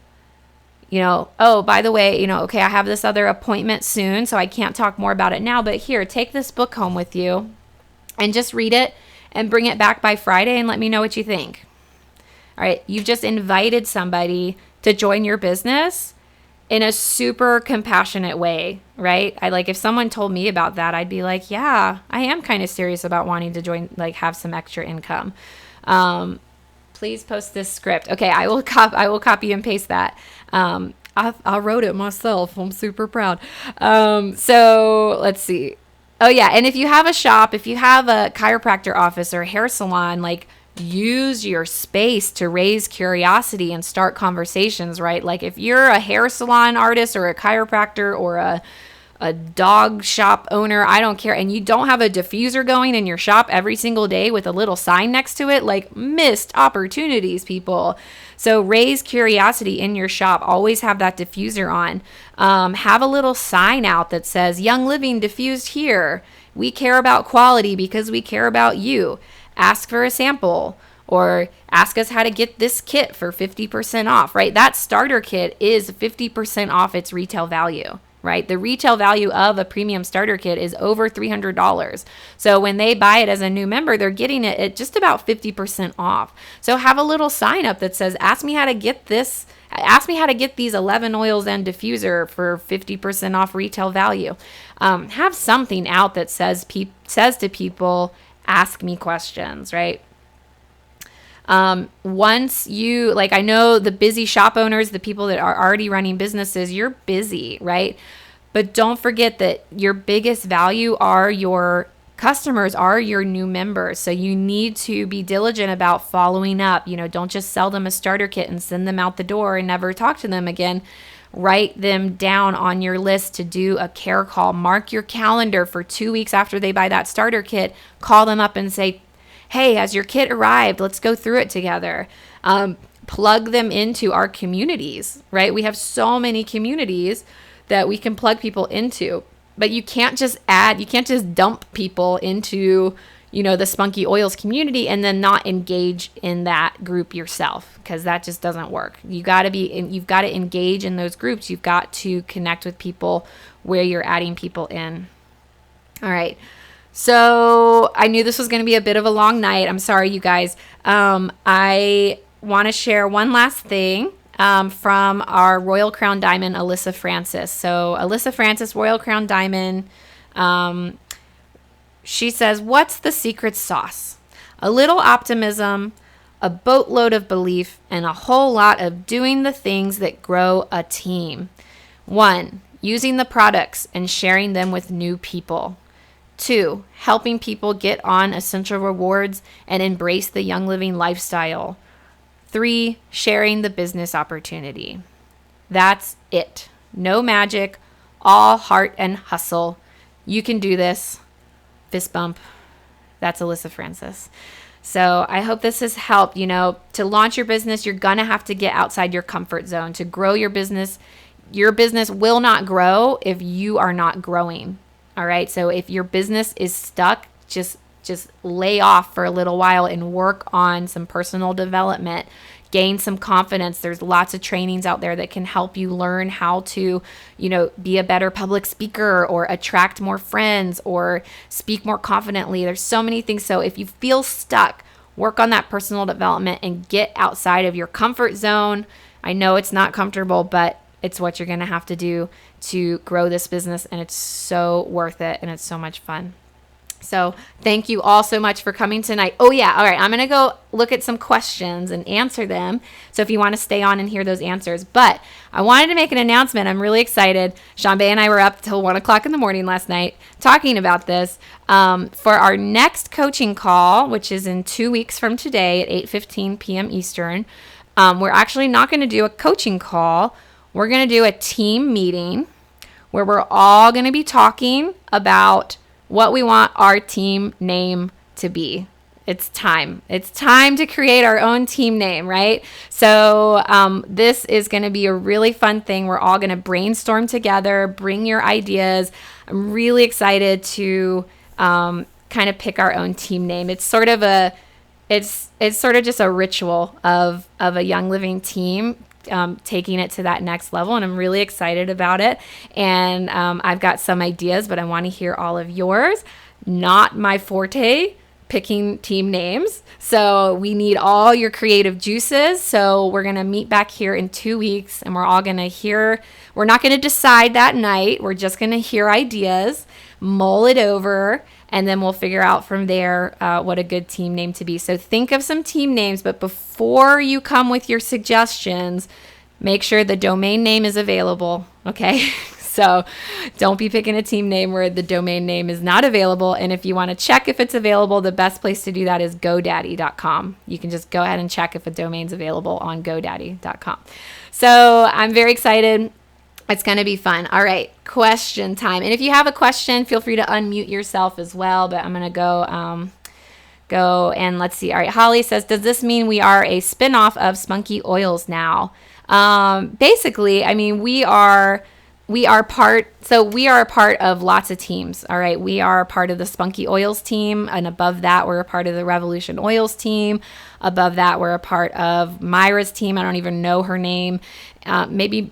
Oh, by the way, okay, I have this other appointment soon, so I can't talk more about it now, but here, take this book home with you and just read it and bring it back by Friday and let me know what you think. All right, you've just invited somebody to join your business in a super compassionate way, right? If someone told me about that, I'd be like, yeah, I am kind of serious about wanting to join, have some extra income. Please post this script. Okay, I will copy and paste that. I wrote it myself. I'm super proud. So let's see. Oh yeah, and if you have a shop, if you have a chiropractor office or a hair salon, use your space to raise curiosity and start conversations, right? If you're a hair salon artist or a chiropractor or a dog shop owner, I don't care, and you don't have a diffuser going in your shop every single day with a little sign next to it, missed opportunities, people. So raise curiosity in your shop. Always have that diffuser on. Have a little sign out that says, Young Living diffused here. We care about quality because we care about you. Ask for a sample or ask us how to get this kit for 50% off, right? That starter kit is 50% off its retail value, right? The retail value of a premium starter kit is over $300. So when they buy it as a new member, they're getting it at just about 50% off. So have a little sign up that says, ask me how to get this. Ask me how to get these 11 oils and diffuser for 50% off retail value. Have something out that says to people, ask me questions, right? Once you, I know the busy shop owners, the people that are already running businesses, you're busy, right? But don't forget that your biggest value are your customers, are your new members. So you need to be diligent about following up. Don't just sell them a starter kit and send them out the door and never talk to them again. Write them down on your list to do a care call. Mark your calendar for 2 weeks after they buy that starter kit. Call them up and say, hey, has your kit arrived? Let's go through it together. Plug them into our communities, right? We have so many communities that we can plug people into, but you can't just dump people into, the Spunky Oils community and then not engage in that group yourself, because that just doesn't work. You've got to engage in those groups. You've got to connect with people where you're adding people in. All right. So I knew this was going to be a bit of a long night. I'm sorry, you guys. I want to share one last thing from our Royal Crown Diamond, Alyssa Francis. So Alyssa Francis, Royal Crown Diamond, she says, what's the secret sauce? A little optimism, a boatload of belief, and a whole lot of doing the things that grow a team. 1, using the products and sharing them with new people. 2, helping people get on essential rewards and embrace the Young Living lifestyle. 3, sharing the business opportunity. That's it. No magic, all heart and hustle. You can do this. Fist bump. That's Alyssa Francis. So I hope this has helped. To launch your business, you're going to have to get outside your comfort zone. To grow your business will not grow if you are not growing. All right. So if your business is stuck, just lay off for a little while and work on some personal development. Gain some confidence. There's lots of trainings out there that can help you learn how to, be a better public speaker or attract more friends or speak more confidently. There's so many things. So if you feel stuck, work on that personal development and get outside of your comfort zone. I know it's not comfortable, but it's what you're going to have to do to grow this business. And it's so worth it. And it's so much fun. So thank you all so much for coming tonight. Oh yeah. All right. I'm going to go look at some questions and answer them. So if you want to stay on and hear those answers, but I wanted to make an announcement. I'm really excited. Sean Bay and I were up till 1:00 in the morning last night talking about this. For our next coaching call, which is in 2 weeks from today at 8:15 p.m. Eastern, we're actually not going to do a coaching call. We're going to do a team meeting where we're all going to be talking about what we want our team name to be. It's time. It's time to create our own team name, right? So this is going to be a really fun thing. We're all going to brainstorm together, bring your ideas. I'm really excited to kind of pick our own team name. It's sort of just a ritual of a Young Living team. Taking it to that next level, and I'm really excited about it. And I've got some ideas, but I want to hear all of yours. Not my forte, picking team names. So we need all your creative juices. So we're going to meet back here in 2 weeks, and we're all going to hear. We're not going to decide that night. We're just going to hear ideas, mull it over, and then we'll figure out from there what a good team name to be. So think of some team names, but before you come with your suggestions, make sure the domain name is available, okay? So don't be picking a team name where the domain name is not available. And if you want to check if it's available, the best place to do that is GoDaddy.com. You can just go ahead and check if a domain's available on GoDaddy.com. So I'm very excited. It's going to be fun. All right, question time. And if you have a question, feel free to unmute yourself as well. But I'm going to go and let's see. All right, Holly says, does this mean we are a spinoff of Spunky Oils now? Basically, I mean, we are a part of lots of teams. All right, we are a part of the Spunky Oils team, and above that, we're a part of the Revolution Oils team. Above that, we're a part of Myra's team. I don't even know her name. Maybe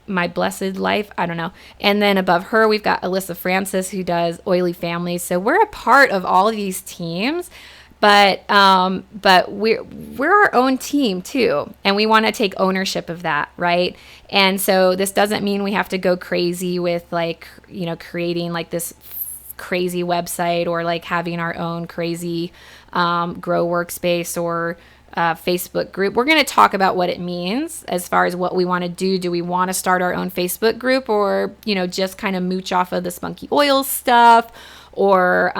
My Blessed Life, I don't know. And then above her, we've got Alyssa Francis, who does Oily Families. So we're a part of all of these teams, but we're our own team too, and we want to take ownership of that, right? And so this doesn't mean we have to go crazy with creating like this crazy website or like having our own crazy grow workspace or Facebook group. We're going to talk about what it means as far as what we want to do. Do we want to start our own Facebook group, or just kind of mooch off of the Spunky Oils stuff, or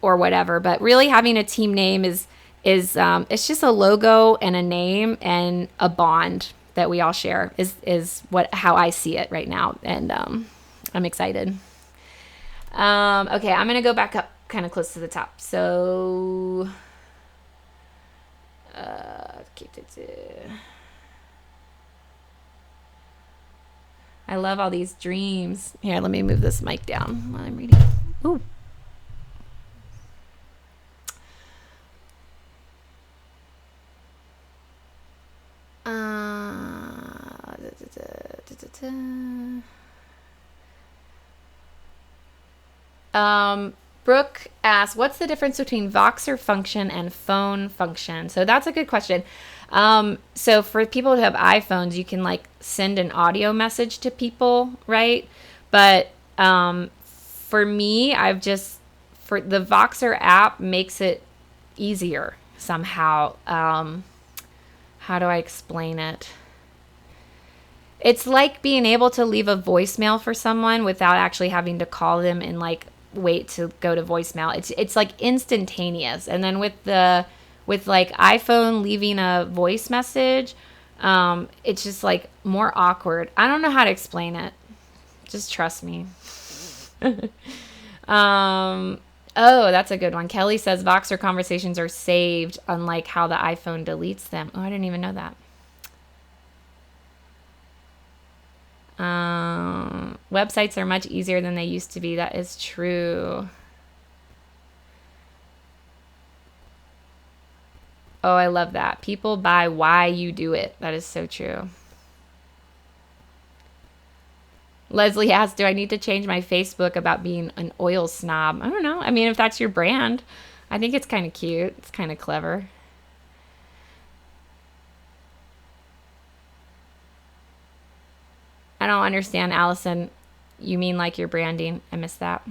whatever? But really, having a team name is it's just a logo and a name and a bond that we all share. Is how I see it right now, and I'm excited. Okay, I'm going to go back up kind of close to the top. So. I love all these dreams. Here, let me move this mic down while I'm reading. Ooh. Brooke asks, what's the difference between Voxer function and phone function? So that's a good question. So for people who have iPhones, you can like send an audio message to people, right? But for me, for the Voxer app makes it easier somehow. How do I explain it? It's like being able to leave a voicemail for someone without actually having to call them and like wait to go to voicemail. It's like instantaneous. And then with like iPhone leaving a voice message, it's just like more awkward. I don't know how to explain it. Just trust me. Oh, that's a good one. Kelly says Voxer conversations are saved, unlike how the iPhone deletes them. Oh, I didn't even know that. Websites are much easier than they used to be. That is true. Oh, I love that. People buy why you do it. That is so true. Leslie asked, do I need to change my Facebook about being an oil snob? I don't know. I mean, if that's your brand, I think it's kind of cute. It's kind of clever. I don't understand, Allison. You mean like your branding? I missed that.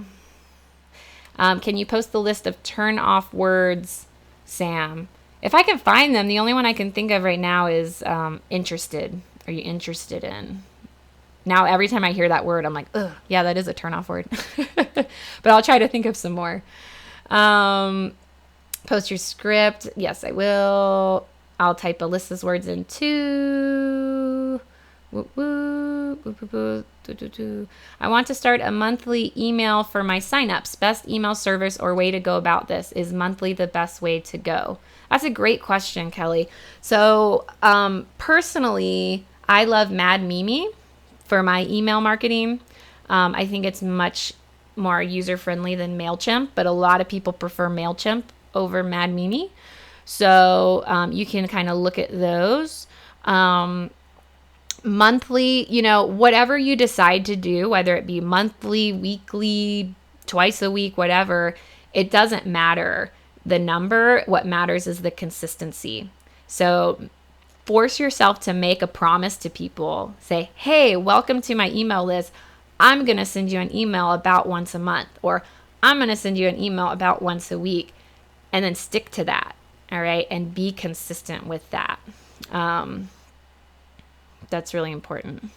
Can you post the list of turn off words, Sam? If I can find them, the only one I can think of right now is interested. Are you interested in? Now, every time I hear that word, I'm like, ugh, yeah, that is a turn off word. But I'll try to think of some more. Post your script. Yes, I will. I'll type Alyssa's words in too. Woo, woo, woo, woo, woo, doo, doo, doo. I want to start a monthly email for my signups. Best email service or way to go about this? Is monthly the best way to go? That's a great question, Kelly. So personally, I love Mad Mimi for my email marketing. I think it's much more user-friendly than MailChimp, but a lot of people prefer MailChimp over Mad Mimi. So you can kind of look at those. Monthly, whatever you decide to do, whether it be monthly, weekly, twice a week, whatever, it doesn't matter the number. What matters is the consistency. So force yourself to make a promise to people. Say, hey, welcome to my email list. I'm going to send you an email about once a month, or I'm going to send you an email about once a week, and then stick to that. All right. And be consistent with that. That's really important.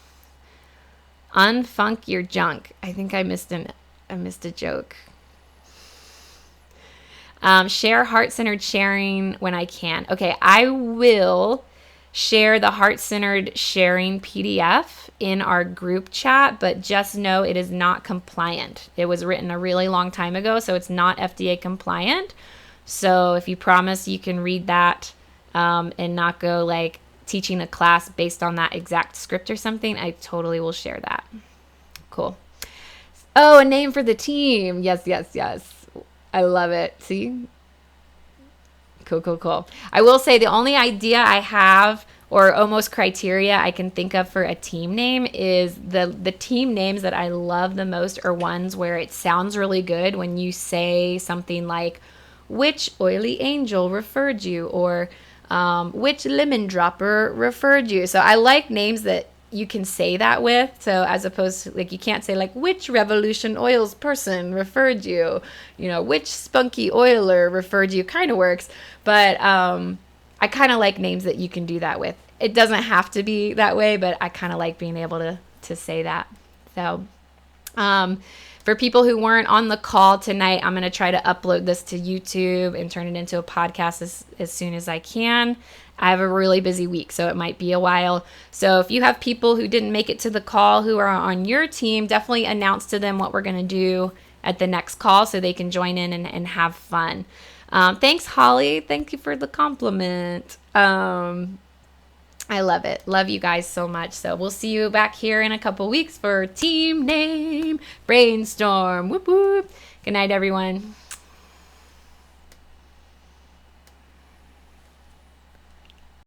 Unfunk your junk. I think I missed a joke. Share heart-centered sharing when I can. Okay, I will share the heart-centered sharing PDF in our group chat, but just know it is not compliant. It was written a really long time ago, so it's not FDA compliant. So if you promise you can read that and not go like teaching a class based on that exact script or something, I totally will share that. Cool. Oh, a name for the team. Yes. I love it. See? Cool. I will say the only idea I have, or almost criteria I can think of for a team name, is the team names that I love the most are ones where it sounds really good when you say something like, which oily angel referred you, or which lemon dropper referred you. So I like names that you can say that with. So as opposed to, like, you can't say like, which Revolution Oils person referred you, which spunky oiler referred you. Kind of works, but I kind of like names that you can do that with. It doesn't have to be that way, but I kind of like being able to say that. So for people who weren't on the call tonight, I'm going to try to upload this to YouTube and turn it into a podcast as soon as I can. I have a really busy week, so it might be a while. So if you have people who didn't make it to the call who are on your team, definitely announce to them what we're going to do at the next call so they can join in and have fun. Thanks, Holly. Thank you for the compliment. I love it. Love you guys so much. So we'll see you back here in a couple weeks for Team Name Brainstorm. Whoop, whoop. Good night, everyone.